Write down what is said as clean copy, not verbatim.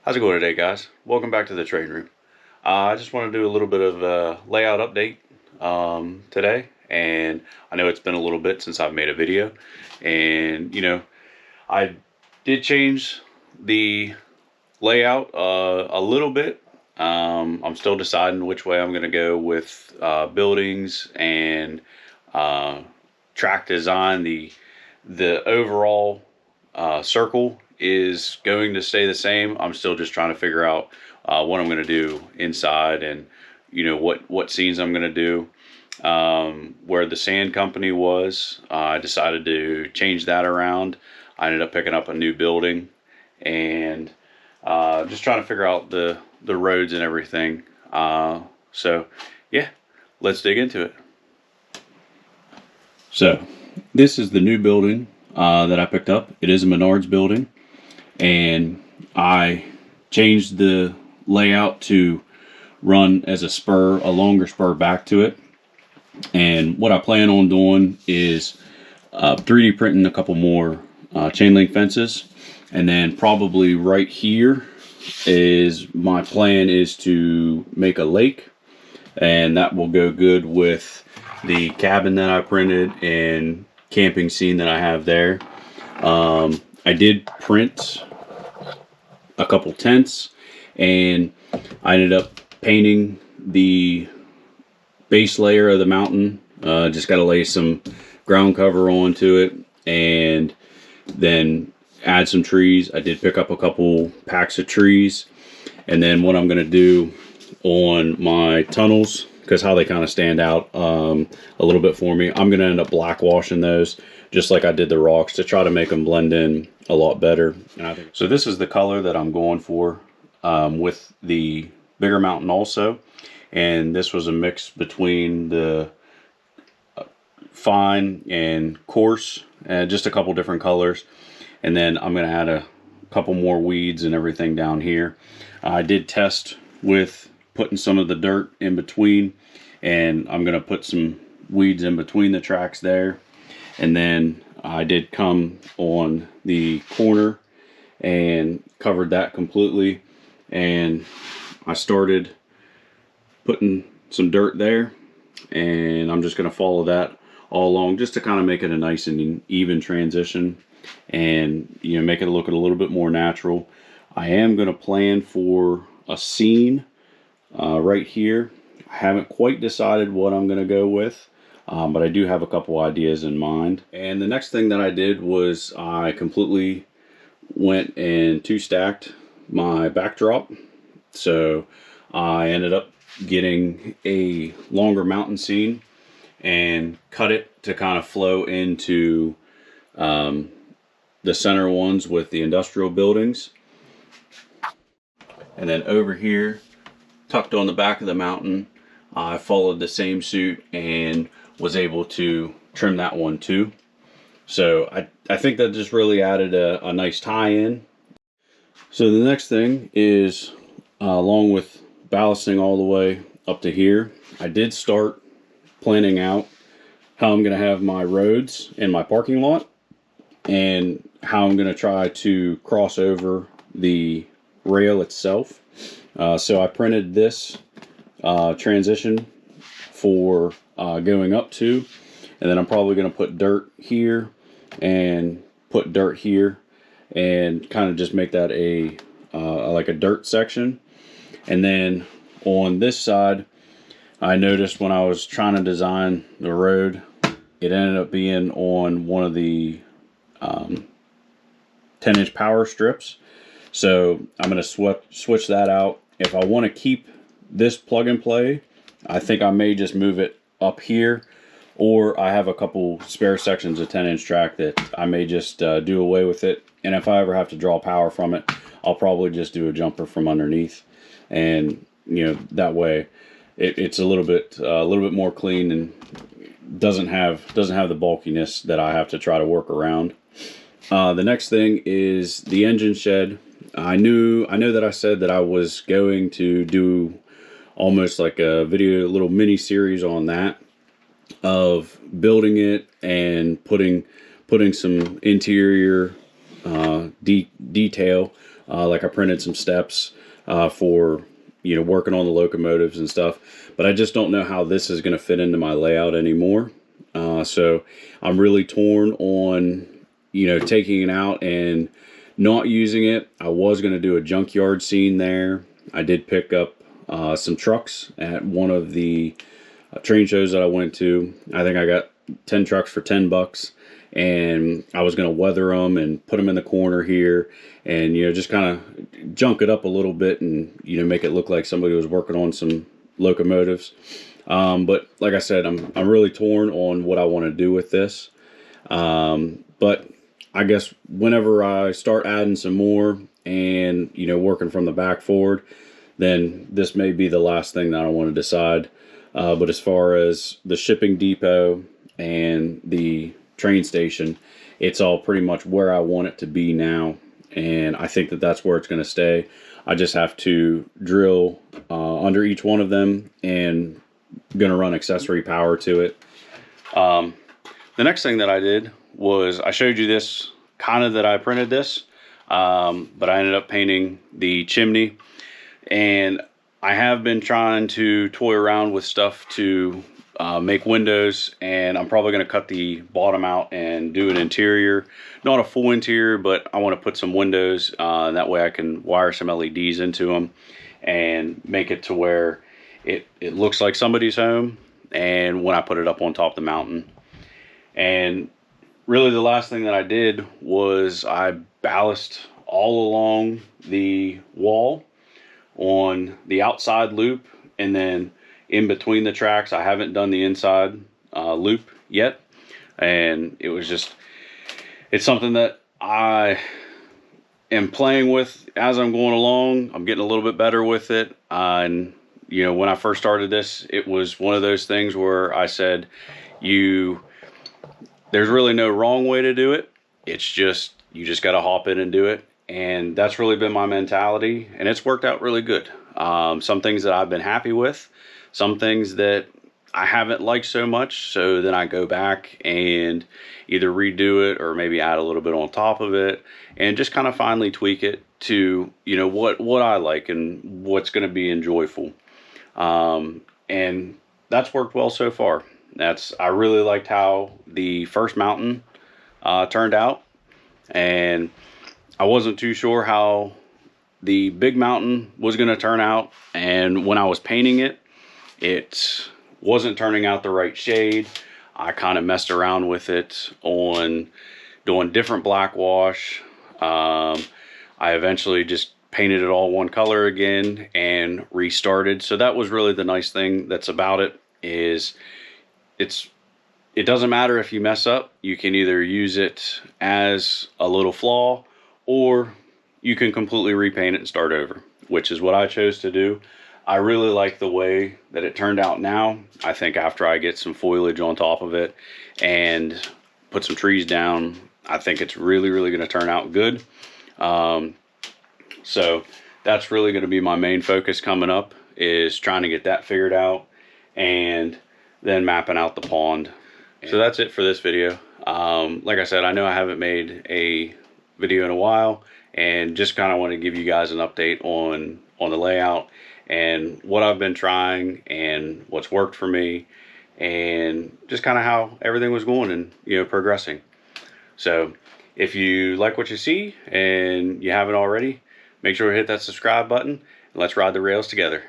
How's it going today, guys? Welcome back to the trade room. I just want to do a little bit of a layout update today, and I know it's been a little bit since I've made a video, and I did change the layout a little bit. I'm still deciding which way I'm going to go with buildings and track design. The overall circle is going to stay the same. I'm still just trying to figure out what I'm going to do inside, and what scenes I'm going to do. Where the sand company was, I decided to change that around. I ended up picking up a new building, and just trying to figure out the roads and everything. So yeah, let's dig into it. So this is the new building that I picked up. It is a Menards building, and I changed the layout to run as a longer spur back to it. And what I plan on doing is 3D printing a couple more chain link fences, and then probably right here is my plan is to make a lake, and that will go good with the cabin that I printed and camping scene that I have there. I did print a couple tents, and I ended up painting the base layer of the mountain. Just got to lay some ground cover onto it and then add some trees. I did pick up a couple packs of trees, and then what I'm going to do on my tunnels, because how they kind of stand out a little bit for me, I'm going to end up black washing those just like I did the rocks to try to make them blend in a lot better. And I think so. This is the color that I'm going for with the bigger mountain also, and this was a mix between the fine and coarse, and just a couple different colors. And then I'm going to add a couple more weeds and everything down here. I did test with putting some of the dirt in between, and I'm going to put some weeds in between the tracks there. And then I did come on the corner and covered that completely, and I started putting some dirt there, and I'm just going to follow that all along just to kind of make it a nice and even transition, and make it look a little bit more natural. I am going to plan for a scene right here. I haven't quite decided what I'm going to go with, but I do have a couple ideas in mind. And the next thing that I did was I completely went and two-stacked my backdrop. So I ended up getting a longer mountain scene and cut it to kind of flow into the center ones with the industrial buildings. And then over here, tucked on the back of the mountain, I followed the same suit and was able to trim that one too. So I think that just really added a nice tie-in. So the next thing is, along with ballasting all the way up to here, I did start planning out how I'm going to have my roads in my parking lot, and how I'm going to try to cross over the rail itself. So I printed this transition for going up to, and then I'm probably going to put dirt here and put dirt here, and kind of just make that like a dirt section. And then on this side, I noticed when I was trying to design the road, it ended up being on one of the 10-inch power strips. So I'm going to switch that out. If I want to keep this plug and play, I think I may just move it up here, or I have a couple spare sections of 10-inch track that I may just do away with it. And if I ever have to draw power from it, I'll probably just do a jumper from underneath, and that way it's a little bit more clean and doesn't have the bulkiness that I have to try to work around. The next thing is the engine shed. I know that I said that I was going to do almost like a little mini series on that, of building it and putting some interior detail Like I printed some steps for, you know, working on the locomotives and stuff. But I just don't know how this is going to fit into my layout anymore. So I'm really torn on, you know, taking it out and not using it. I was going to do a junkyard scene there. I did pick up some trucks at one of the train shows that I went to. I think I got 10 trucks for $10, and I was going to weather them and put them in the corner here and, you know, just kind of junk it up a little bit and, you know, make it look like somebody was working on some locomotives. But like I said, I'm really torn on what I want to do with this. But I guess whenever I start adding some more and, you know, working from the back forward, then this may be the last thing that I want to decide. But as far as the shipping depot and the train station, it's all pretty much where I want it to be now. And I think that that's where it's going to stay. I just have to drill under each one of them and going to run accessory power to it. The next thing that I did was I showed you this kind of that I printed this, but I ended up painting the chimney. And I have been trying to toy around with stuff to make windows, and I'm probably going to cut the bottom out and do an interior. Not a full interior, but I want to put some windows. That way I can wire some LEDs into them and make it to where it looks like somebody's home, and when I put it up on top of the mountain. And really the last thing that I did was I ballast all along the wall on the outside loop, and then in between the tracks. I haven't done the inside loop yet, and it's something that I am playing with as I'm going along. I'm getting a little bit better with it, and you know, when I first started this, it was one of those things where I said, there's really no wrong way to do it. It's just, you just got to hop in and do it. And that's really been my mentality, and it's worked out really good. Some things that I've been happy with, some things that I haven't liked so much, so then I go back and either redo it or maybe add a little bit on top of it and just kind of finally tweak it to, you know, what I like and what's going to be enjoyable. And that's worked well so far. I really liked how the first mountain turned out, and I wasn't too sure how the big mountain was going to turn out. And when I was painting it, it wasn't turning out the right shade. I kind of messed around with it on doing different black wash. I eventually just painted it all one color again and restarted. So that was really the nice thing that's about it, is it doesn't matter if you mess up. You can either use it as a little flaw, or you can completely repaint it and start over, which is what I chose to do. I really like the way that it turned out now. I think after I get some foliage on top of it and put some trees down, I think it's really, really going to turn out good. So that's really going to be my main focus coming up, is trying to get that figured out and then mapping out the pond. So that's it for this video. Like I said, I know I haven't made a video in a while, and just kind of want to give you guys an update on the layout and what I've been trying and what's worked for me, and just kind of how everything was going and, you know, progressing. So if you like what you see and you haven't already, make sure to hit that subscribe button, and let's ride the rails together.